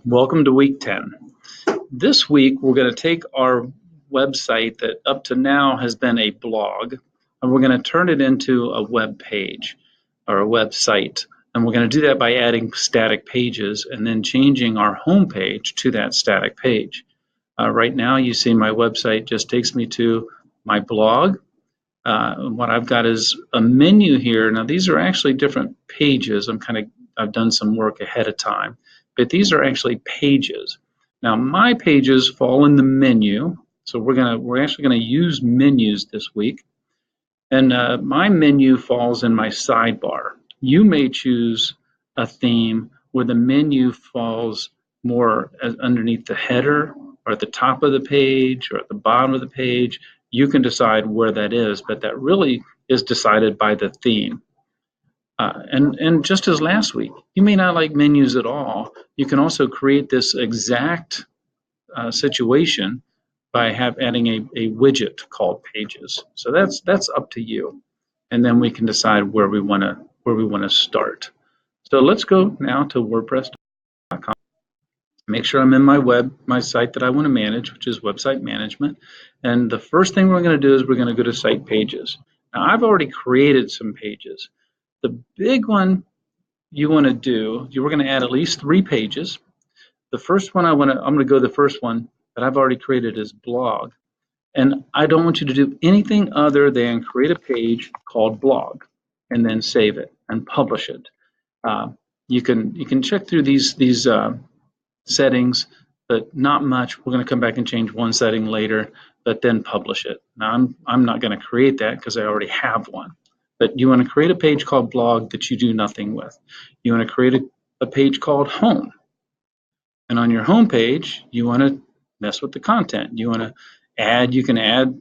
Welcome to week 10. This week, we're going to take our website that up to now has been a blog, and we're going to turn it into a web page or a website. And we're going to do that by adding static pages and then changing our home page to that static page. Right now, you see my website just takes me to my blog. What I've got is a menu here. Now, these are actually different pages. I've done some work ahead of time, but these are actually pages. Now, my pages fall in the menu, so we're actually gonna use menus this week. And my menu falls in my sidebar. You may choose a theme where the menu falls more underneath the header or at the top of the page or at the bottom of the page. You can decide where that is, but that really is decided by the theme. And just as last week, you may not like menus at all. You can also create this exact situation by adding a widget called pages. So that's up to you, and then we can decide where we want to start. So let's go now to WordPress.com. Make sure I'm in my site that I want to manage, which is website management. And the first thing we're going to do is we're going to go to site pages. Now I've already created some pages. The big one you want to do, we're going to add at least 3 pages. The first one I'm going to go the first one that I've already created is blog. And I don't want you to do anything other than create a page called blog and then save it and publish it. You can check through these settings, but not much. We're going to come back and change one setting later, but then publish it. Now I'm not going to create that because I already have one. But you want to create a page called blog that you do nothing with. You want to create a page called home. And on your home page, you want to mess with the content. You want to add, you can add,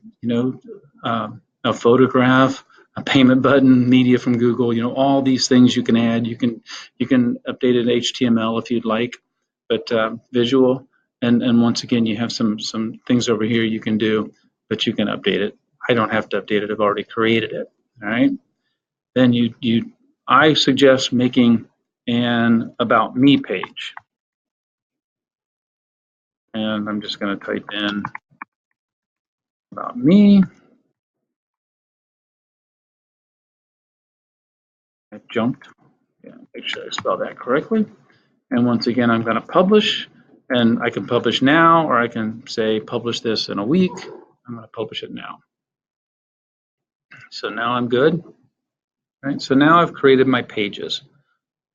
a photograph, a payment button, media from Google, all these things you can add. You can update it HTML if you'd like, but visual. And once again, you have some things over here you can do, but you can update it. I don't have to update it. I've already created it. All right. Then I suggest making an About Me page. And I'm just going to type in About Me. I jumped. Yeah, make sure I spell that correctly. And once again, I'm going to publish. And I can publish now, or I can say publish this in a week. I'm going to publish it now. So now I'm good. All right, so now I've created my pages.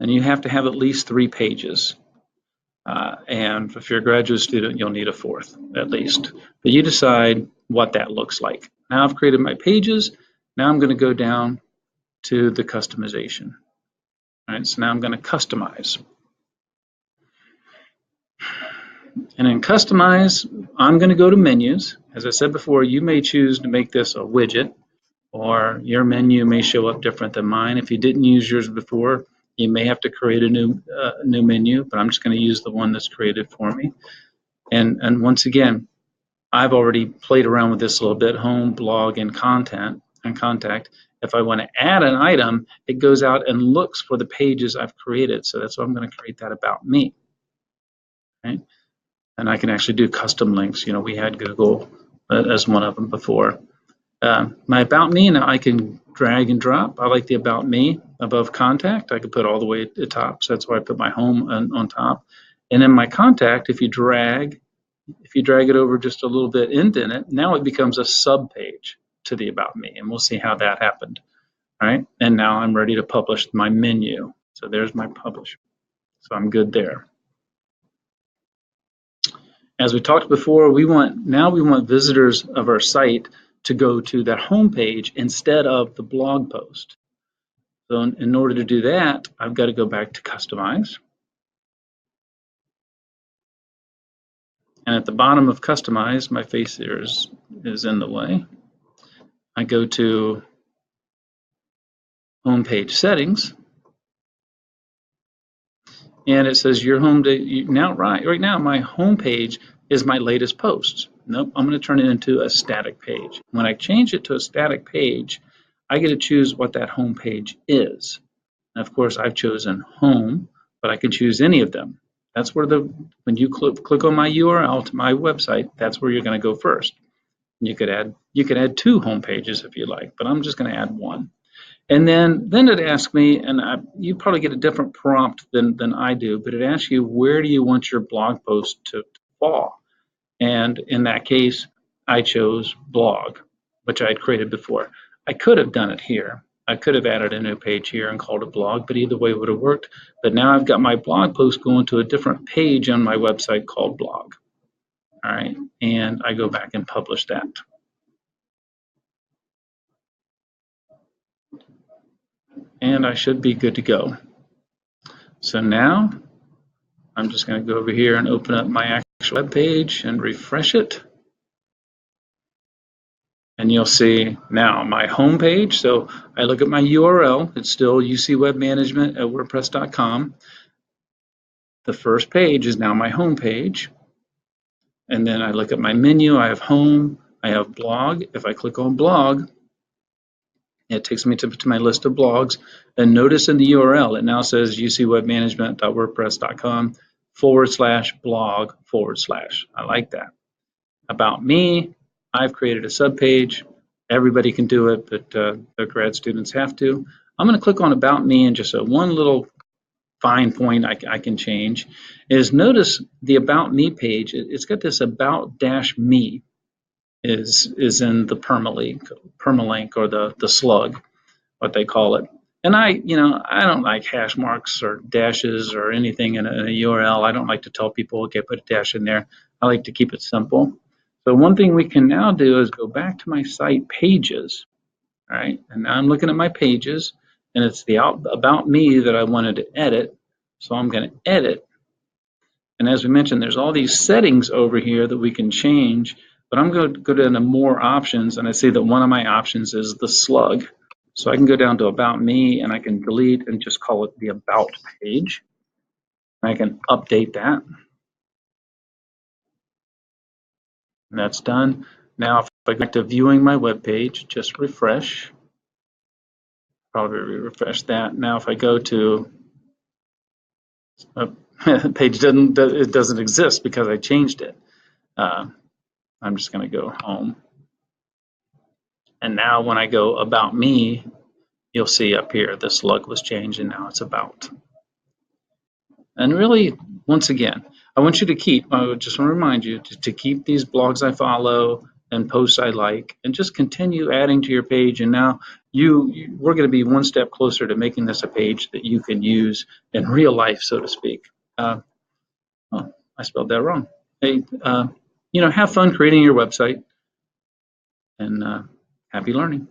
And you have to have at least 3 pages. And if you're a graduate student, you'll need a 4th at least. But you decide what that looks like. Now I've created my pages. Now I'm going to go down to the customization. All right, so now I'm going to customize. And in customize, I'm going to go to menus. As I said before, you may choose to make this a widget, or your menu may show up different than mine. If you didn't use yours before, you may have to create a new menu, but I'm just going to use the one that's created for me. And once again, I've already played around with this a little bit, home, blog, and contact. If I want to add an item, it goes out and looks for the pages I've created. So that's why I'm going to create that About Me. Right? And I can actually do custom links. We had Google as one of them before. My About Me, now I can drag and drop. I like the About Me above contact. I could put all the way at the top. So that's why I put my home on top. And then my contact, if you drag it over just a little bit, indent it, now it becomes a sub page to the About Me, and we'll see how that happened. All right, and now I'm ready to publish my menu. So there's my publish. So I'm good there. As we talked before, we want visitors of our site to go to that home page instead of the blog post. So in order to do that, I've got to go back to Customize. And at the bottom of Customize, my face here is in the way. I go to Home Page Settings, and it says your home now. Right now, my home page is my latest posts. Nope, I'm going to turn it into a static page. When I change it to a static page, I get to choose what that home page is. And of course, I've chosen home, but I can choose any of them. That's where when you click on my URL to my website, that's where you're going to go first. You could add two home pages if you like, but I'm just going to add one. And then it asks me, and you probably get a different prompt than I do, but it asks you, where do you want your blog post to fall? And in that case, I chose blog, which I had created before. I could have done it here. I could have added a new page here and called it blog, but either way would have worked. But now I've got my blog post going to a different page on my website called blog. All right, and I go back and publish that. And I should be good to go. So now I'm just going to go over here and open up my actual web page and refresh it. And you'll see now my home page. So I look at my URL. It's still ucwebmanagement at wordpress.com. The first page is now my home page. And then I look at my menu. I have home. I have blog. If I click on blog, it takes me to my list of blogs. And notice in the URL, it now says ucwebmanagement.wordpress.com/blog/. I like that. About me, I've created a subpage. Everybody can do it, but the grad students have to. I'm going to click on About Me, and just one little fine point I can change is, notice the About Me page. It's got this About-Me is in the permalink or the slug, what they call it. And I don't like hash marks or dashes or anything in a URL. I don't like to tell people, okay, put a dash in there. I like to keep it simple. So one thing we can now do is go back to my site pages, all right? And now I'm looking at my pages, and it's the About Me that I wanted to edit. So I'm going to edit. And as we mentioned, there's all these settings over here that we can change, but I'm going to go down to more options, and I see that one of my options is the slug. So I can go down to About Me, and I can delete and just call it the About page. I can update that. And that's done. Now, if I go back to viewing my web page, just refresh. Probably refresh that. Now, if I go to the page, it doesn't exist because I changed it. I'm just going to go home. And now, when I go About Me, you'll see up here the slug was changed, and now it's About. And really, once again, I want you to keep, I just want to remind you to keep these blogs I follow and posts I like, and just continue adding to your page. And now we're going to be one step closer to making this a page that you can use in real life, so to speak. Oh, I spelled that wrong. Hey, have fun creating your website, and happy learning.